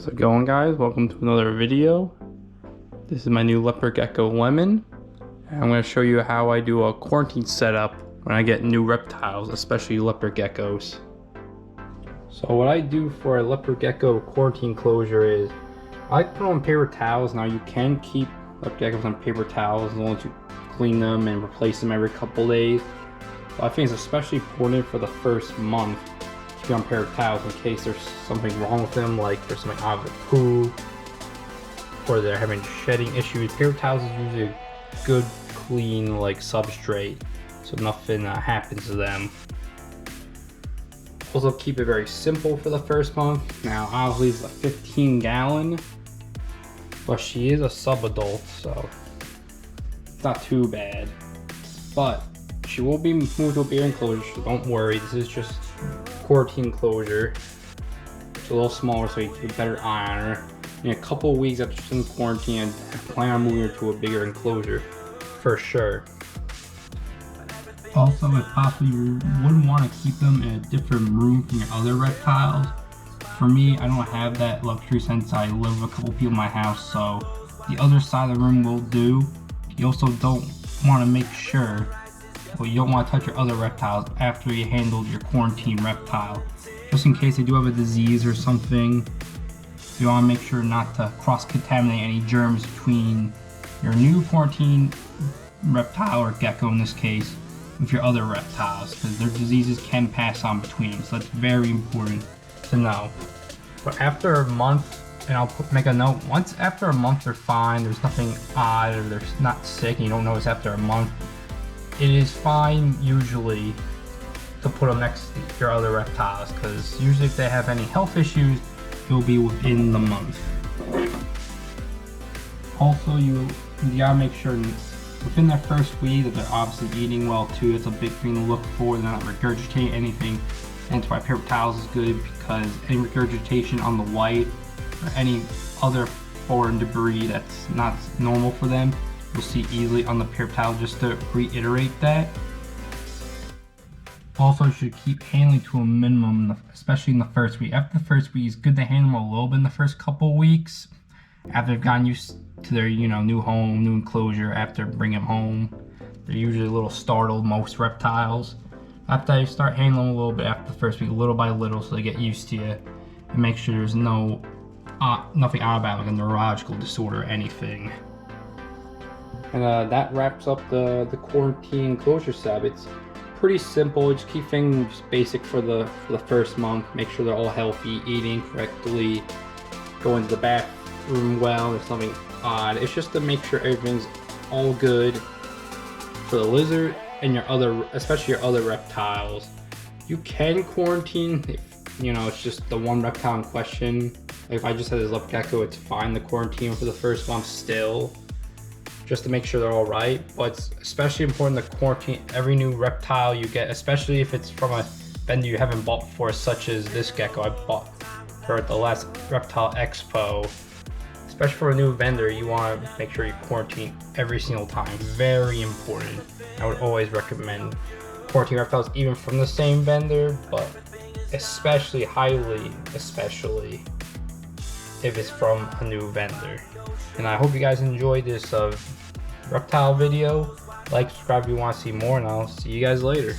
How's it going, guys? Welcome to another video. This is my new Leopard Gecko Lemon, and I'm going to show you how I do a quarantine setup when I get new reptiles, especially leopard geckos. So what I do for a leopard gecko quarantine closure is I like to put on paper towels. Now you can keep leopard geckos on paper towels as long as you clean them and replace them every couple days. But I think it's especially important for the first month to be on paper towels in case there's something wrong with them, like there's something out of the poo or they're having shedding issues. Paper towels is usually a good clean like substrate, so nothing happens to them. Also keep it very simple for the first month. Now obviously it's a 15-gallon, but she is a sub-adult, so it's not too bad. But she will be moved to a bigger enclosure, so don't worry. This is just quarantine closure. It's a little smaller so you can keep a better eye on her. In a couple of weeks after she's in quarantine, I plan on moving her to a bigger enclosure for sure. Also, if possible, you wouldn't want to keep them in a different room from your other reptiles. For me, I don't have that luxury since I live with a couple people in my house, so the other side of the room will do. You also don't want to make sure, well, you don't want to touch your other reptiles after you handled your quarantine reptile, just in case they do have a disease or something. You want to make sure not to cross-contaminate any germs between your new quarantine reptile, or gecko in this case, with your other reptiles, because their diseases can pass on between them, so that's very important to know. But after a month, and I'll make a note, once after a month they're fine, there's nothing odd, or they're not sick, and you don't notice after a month, it is fine usually to put them next to your other reptiles, because usually if they have any health issues, it will be within the month. Also, you gotta make sure within that first week that they're obviously eating well too. It's a big thing to look for. They're not regurgitating anything. And that's why paper towels is good, because any regurgitation on the white or any other foreign debris that's not normal for them, you'll see easily on the paper towel. Just to reiterate that. Also, you should keep handling to a minimum, especially in the first week. After the first week, it's good to handle them a little bit in the first couple weeks. After they've gotten used to their, new home, new enclosure, after bringing them home, they're usually a little startled, most reptiles. After you start handling them a little bit after the first week, little by little, so they get used to you, and make sure there's nothing out about like a neurological disorder or anything. And that wraps up the quarantine enclosure setup. It's pretty simple. Just keep things basic for the first month. Make sure they're all healthy, eating correctly, going to the bathroom well. There's something odd. It's just to make sure everything's all good for the lizard and your other, especially your other reptiles. You can quarantine if it's just the one reptile in question. Like if I just had this leopard gecko, it's fine to quarantine for the first month still, just to make sure they're all right. But it's especially important to quarantine every new reptile you get, especially if it's from a vendor you haven't bought before, such as this gecko. I bought her at the last Reptile Expo. Especially for a new vendor, you want to make sure you quarantine every single time. Very important. I would always recommend quarantine reptiles even from the same vendor, but especially if it's from a new vendor. And I hope you guys enjoyed this reptile video. Like, subscribe if you want to see more, and I'll see you guys later.